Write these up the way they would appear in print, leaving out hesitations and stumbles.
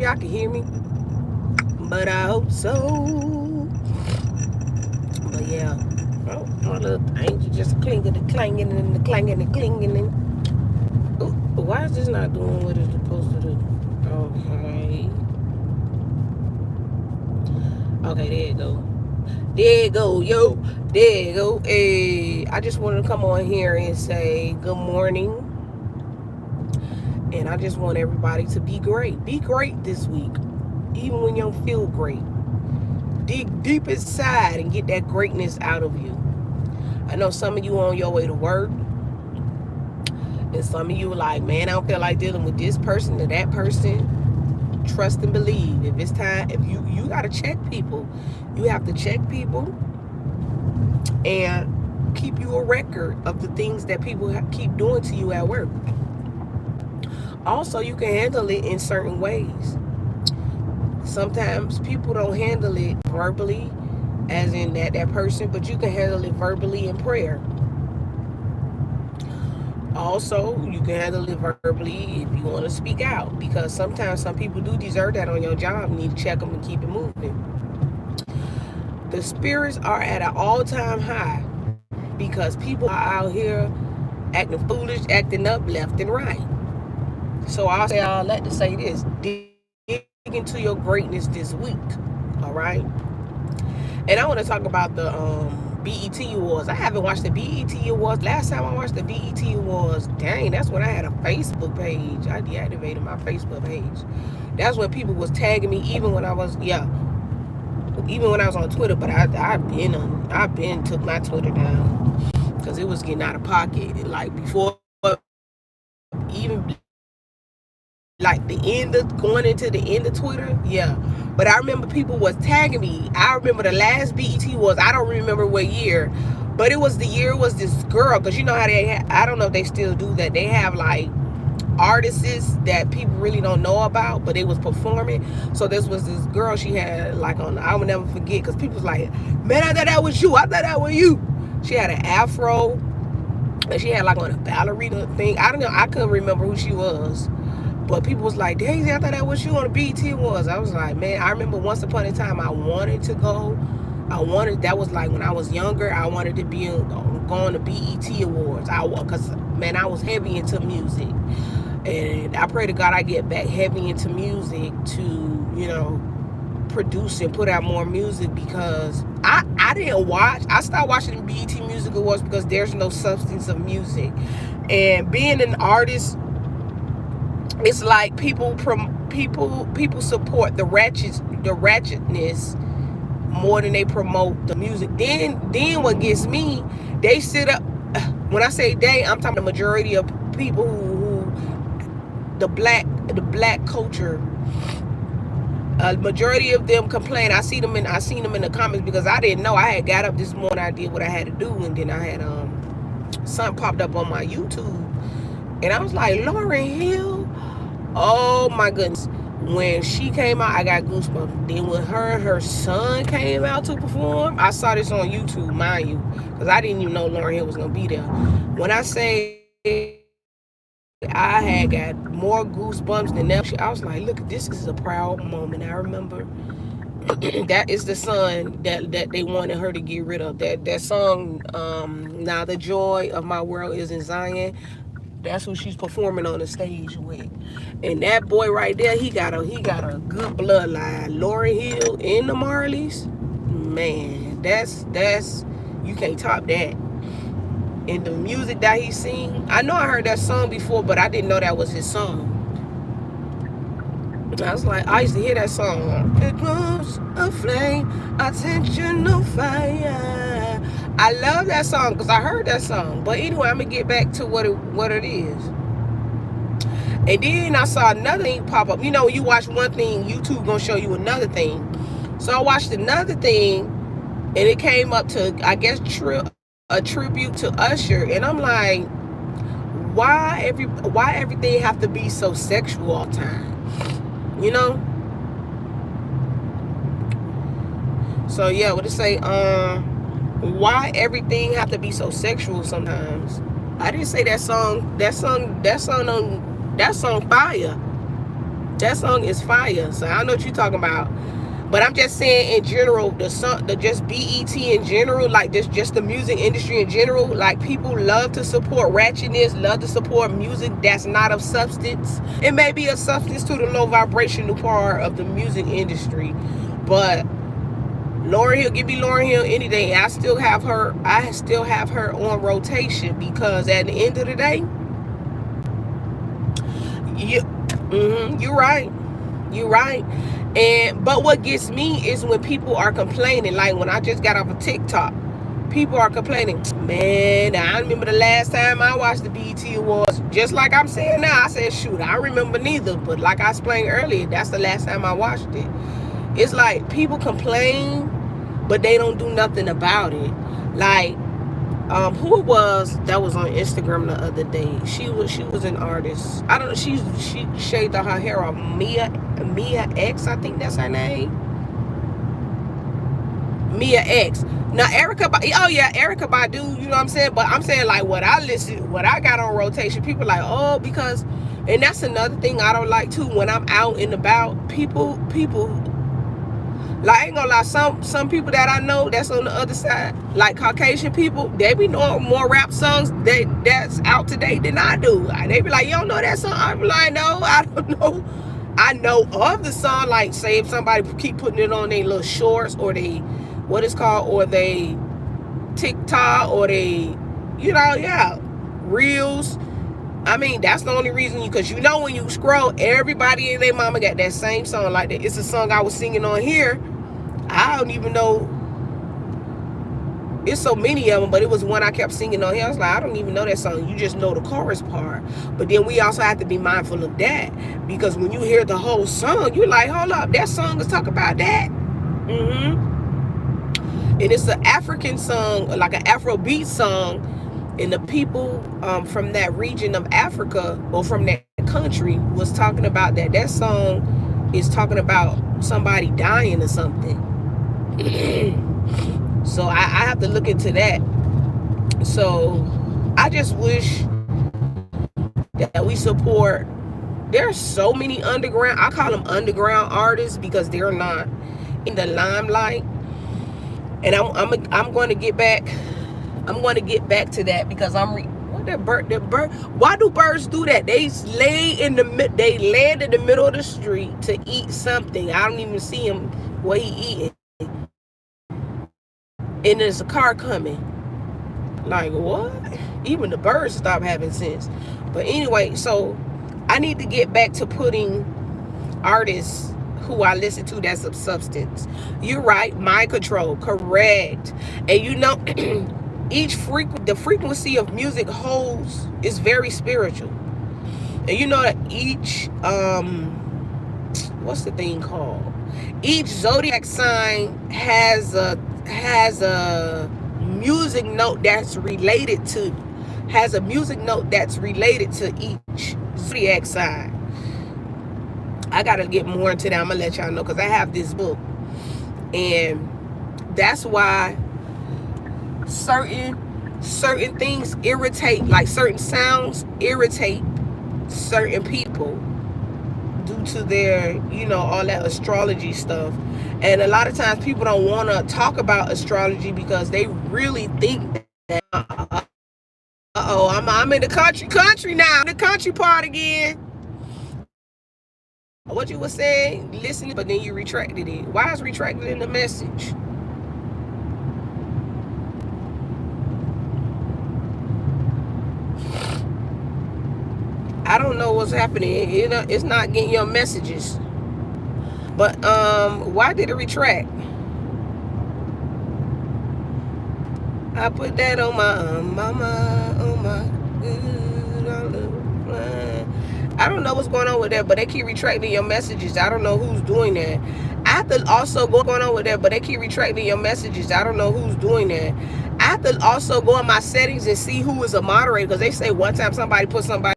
y'all can hear me, but I hope so. But yeah. Oh, my little angel just clinging and clanging and clanging and clinging. Ooh, why is this not doing what it's supposed to do? Okay. Okay, there you go. There you go, yo. There you go. Hey, I just wanted to come on here and say good morning. And I just want everybody to be great. Be great this week. Even when you don't feel great. Dig deep inside and get that greatness out of you. I know some of you on your way to work. And some of you are like, man, I don't feel like dealing with this person or that person. Trust and believe. If it's time, if you got to check people. You have to check people and keep you a record of the things that people keep doing to you at work. Also, you can handle it in certain ways. Sometimes people don't handle it verbally, as in that person, but you can handle it verbally in prayer. Also, you can handle it verbally if you want to speak out, because sometimes some people do deserve that on your job. You need to check them and keep it moving. The spirits are at an all-time high because people are out here acting foolish, acting up left and right. So I'll say all that to say this: dig into your greatness this week. All right. And I want to talk about the BET Awards. I haven't watched the BET Awards. Last time I watched the BET Awards, dang, that's when I had a Facebook page. I deactivated my Facebook page. That's when people was tagging me, even when I was on Twitter. But I've been took my Twitter down because it was getting out of pocket. Like before, even like going into the end of Twitter, yeah. But I remember people was tagging me. I remember the last BET was, I don't remember what year, but it was this girl, because you know how I don't know if they still do that. They have like artists that people really don't know about, but they was performing. So this was this girl, she had like on, I will never forget, because people was like, man, I thought that was you. I thought that was you. She had an afro, and she had like on a ballerina thing. I don't know. I couldn't remember who she was. But people was like, Daisy, I thought that was you on the BET was. I was like, man, I remember once upon a time I wanted to go. That was like when I was younger, I wanted to be going to BET Awards. Because, man, I was heavy into music. And I pray to God I get back heavy into music to, produce and put out more music, because I didn't watch. I stopped watching the BET Music Awards because there's no substance of music. And being an artist, it's like people support the ratchetness more than they promote the music. Then what gets me, they sit up. When I say they, I'm talking the majority of people who the black culture. A majority of them complain. I seen them in the comments, because I didn't know. I had got up this morning, I did what I had to do, and then I had something popped up on my YouTube, and I was like, Lauryn Hill. Oh my goodness. When she came out, I got goosebumps. Then when her and her son came out to perform, I saw this on YouTube, mind you, because I didn't even know Lauryn Hill was going to be there. When I say I had got more goosebumps than ever, I was like, look, this is a proud moment. I remember that is the son that they wanted her to get rid of. That song, Now the Joy of My World is in Zion. That's who she's performing on the stage with. And that boy right there, he got a good bloodline. Lauryn Hill and the Marleys, man, that's you can't top that. And the music that he sing, I know I heard that song before, but I didn't know that was his song. I was like, I used to hear that song. It was a flame, attentional fire. I love that song because I heard that song. But anyway, I'm gonna get back to what it is. And then I saw another thing pop up. You know, when you watch one thing, YouTube gonna show you another thing. So I watched another thing, and it came up to, I guess, a tribute to Usher, and I'm like, why everything have to be so sexual all the time? You know? So yeah, what to say? Why everything have to be so sexual sometimes? I didn't say that song fire. That song is fire. So I know what you're talking about. But I'm just saying in general, the song, the just BET in general, like this, just the music industry in general, like people love to support ratchetness, love to support music that's not of substance. It may be a substance to the low vibrational part of the music industry, but Lauryn Hill, give me Lauryn Hill any day. I still have her on rotation, because at the end of the day, you're right. You're right. But what gets me is when people are complaining. Like when I just got off of TikTok, people are complaining. Man, I remember the last time I watched the BET Awards. Just like I'm saying now, I said, shoot, I remember neither. But like I explained earlier, that's the last time I watched it. It's like people complain, but they don't do nothing about it. Like, who it was that was on Instagram the other day? She was an artist. I don't know. She shaved her hair off. Mia X, I think that's her name. Mia X. Now Erica Badu. You know what I'm saying? But I'm saying like what I got on rotation. People like, oh, because, and that's another thing I don't like too. When I'm out and about, people. Like, I ain't gonna lie, some people that I know that's on the other side, like Caucasian people, they be knowing more rap songs that's out today than I do. They be like, you don't know that song? I'm like, no, I don't know. I know of the song, like, say if somebody keep putting it on their little shorts, or they, what it's called, or they TikTok, or they, reels. I mean, that's the only reason, because when you scroll, everybody and their mama got that same song. Like that. It's a song I was singing on here. I don't even know. It's so many of them, but it was one I kept singing on here. I was like, I don't even know that song. You just know the chorus part. But then we also have to be mindful of that, because when you hear the whole song, you're like, hold up, that song is talking about that. And it's an African song, like an Afrobeat song. And the people from that region of Africa, or from that country, was talking about that. That song is talking about somebody dying or something. So I have to look into that. So I just wish that we support. There's so many underground, I call them underground artists, because they're not in the limelight. And I'm going to get back. I'm going to get back to that, because the bird. Why do birds do that? They land in the middle of the street to eat something. I don't even see him what he eating. And there's a car coming. Like, what? Even the birds stop having sense. But anyway, so I need to get back to putting artists who I listen to that's of substance. You're right. Mind control. Correct. And the frequency of music holds is very spiritual. And you know that each what's the thing called? Each zodiac sign has a music note that's related to each zodiac sign. I gotta get more into that. I'm gonna let y'all know, because I have this book, and that's why certain things irritate, like certain sounds irritate certain people due to their, all that astrology stuff. And a lot of times people don't want to talk about astrology, because they really think that, I'm in the country now, the country part again. What you were saying, listening, but then you retracted it. Why is retracted in the message? I don't know what's happening. It's not getting your messages. But why did it retract? I put that on my mama, on my good. I don't know what's going on with that, but they keep retracting your messages. I don't know who's doing that. I have to also go on with that, but they keep retracting your messages. I don't know who's doing that. I have to also go in my settings and see who is a moderator, because they say one time somebody put somebody.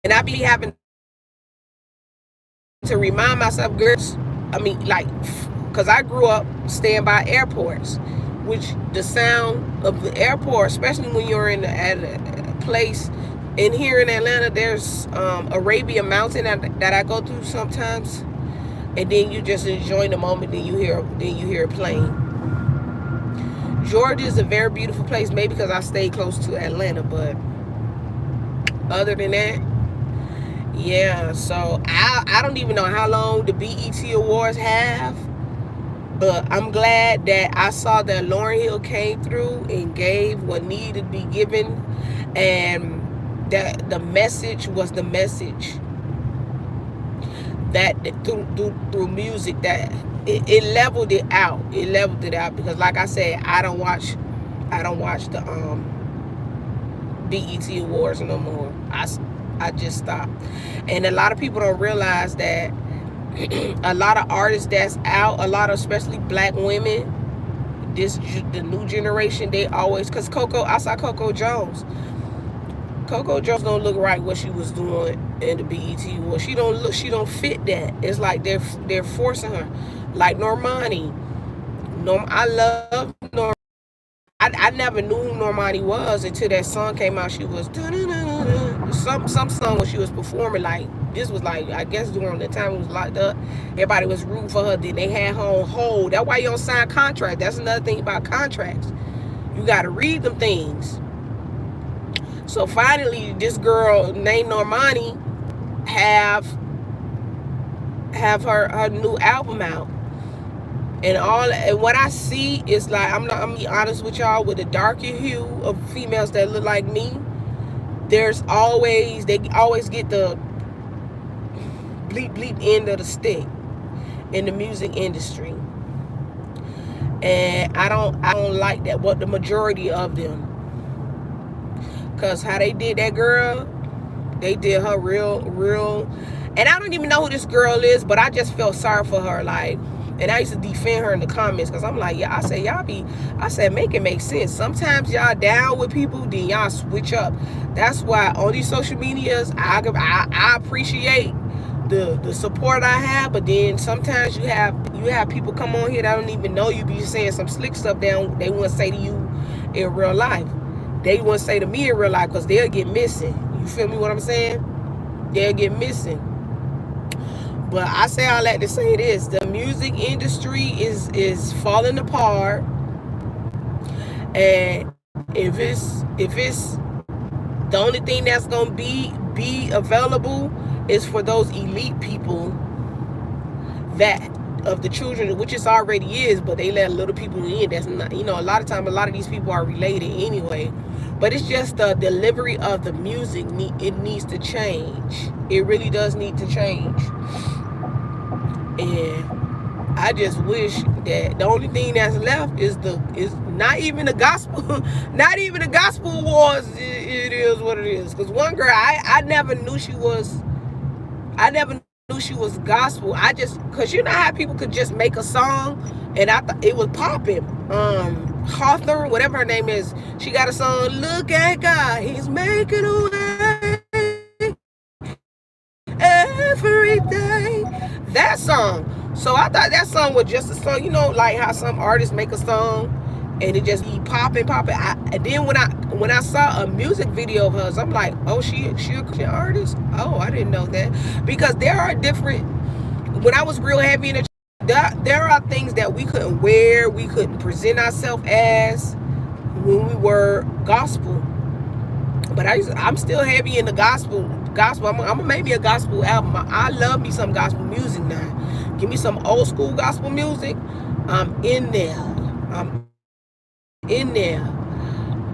And I be having to remind myself, girls, because I grew up staying by airports. which the sound of the airport, especially when you're at a place. And here in Atlanta, there's Arabian Mountain that I go through sometimes, and then you just enjoy the moment. Then you hear a plane. Georgia is a very beautiful place, maybe because I stay close to Atlanta, but other than that, yeah. So I don't even know how long the BET Awards have, but I'm glad that I saw that Lauryn Hill came through and gave what needed to be given, and that the message was the message that through music, that it leveled it out. It leveled it out, because like I said, I don't watch the BET Awards no more. I just stopped. And a lot of people don't realize that a lot of artists that's out, a lot of especially black women, the new generation, they always, because I saw Coco Jones don't look right what she was doing in the BET Awards. She don't fit that. It's like they're forcing her. Like Normani. I love Normani. I never knew who Normani was until that song came out. She was some song when she was performing. Like, this was like, I guess during the time it was locked up. Everybody was rooting for her. Then they had her on hold. That's why you don't sign contracts. That's another thing about contracts. You got to read them things. So finally, this girl named Normani have her new album out. And what I see is, like, I'm gonna be honest with y'all, with the darker hue of females that look like me, they always get the bleep end of the stick in the music industry. And I don't like that, what the majority of them. Cause how they did that girl, they did her real. And I don't even know who this girl is, but I just felt sorry for her. Like, and I used to defend her in the comments, because I'm like, yeah, I said, make it make sense. Sometimes y'all down with people, then y'all switch up. That's why on these social medias, I appreciate the support I have, but then sometimes you have people come on here that don't even know you, be saying some slick stuff down they wouldn't say to you in real life. They wouldn't say to me in real life, because they'll get missing. You feel me what I'm saying? They'll get missing. But I say all that to say this: the music industry is falling apart, and if it's the only thing that's gonna be available is for those elite people that of the children, which it already is, but they let little people in. That's not, a lot of times, a lot of these people are related anyway. But it's just the delivery of the music. It needs to change. It really does need to change. And I just wish that the only thing that's left is not even the gospel, not even the gospel awards. It is what it is. Because one girl, I never knew she was gospel. Because you know how people could just make a song, and I thought it was popping. Hawthorne, whatever her name is, she got a song, "Look at God, He's making a way every day." That song. So I thought that song was just a song, like how some artists make a song and it just be popping. And then when I saw a music video of hers, I'm like, oh, she a Christian artist? Oh, I didn't know that. Because there are different. When I was real heavy in the there are things that we couldn't wear, we couldn't present ourselves as when we were gospel. But I'm still heavy in the gospel. I'm maybe a gospel album. I love me some gospel music now. Give me some old school gospel music. I'm in there.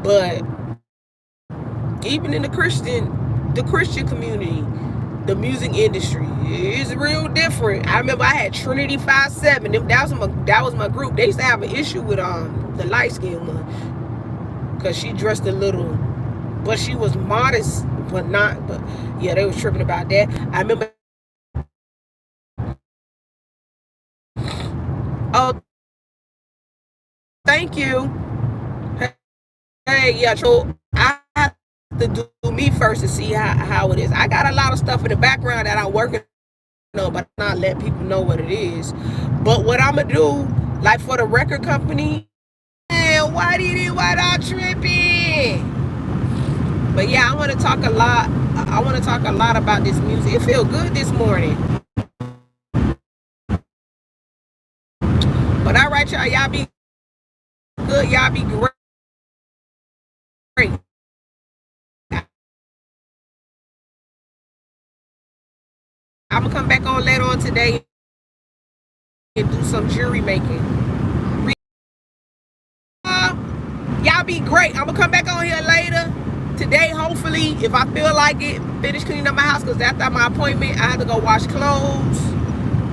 But even in the Christian community, the music industry is real different. I remember I had Trinity 5-7. That was my group. They used to have an issue with the light skinned one, because she dressed a little, but she was modest, but yeah, they was tripping about that. I remember. Oh, thank you. Hey, yeah, so I have to do me first to see how it is. I got a lot of stuff in the background that I'm working on, but I'm not letting people know what it is. But what I'm gonna do, like for the record company, man, why did it? Why not tripping? But yeah, I want to talk a lot. I want to talk a lot about this music. It feel good this morning. But all right, y'all. Y'all be good. Y'all be great. I'm gonna come back on later on today and do some jewelry making. Y'all be great. I'm gonna come back on here later today, hopefully, if I feel like it. Finish cleaning up my house, because after my appointment I have to go wash clothes,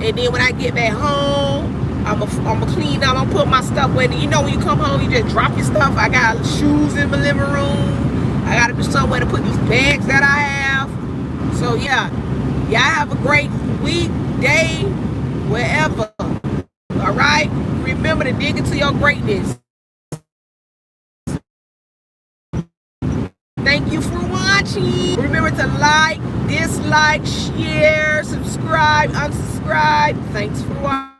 and then when I get back home, I'm gonna clean up. I'm gonna put my stuff where, you know, when you come home you just drop your stuff. I got shoes in my living room. I gotta do somewhere to put these bags that I have. So yeah, y'all have a great week, day, wherever. All right, remember to dig into your greatness. Thank you for watching. Remember to like, dislike, share, subscribe, unsubscribe. Thanks for watching.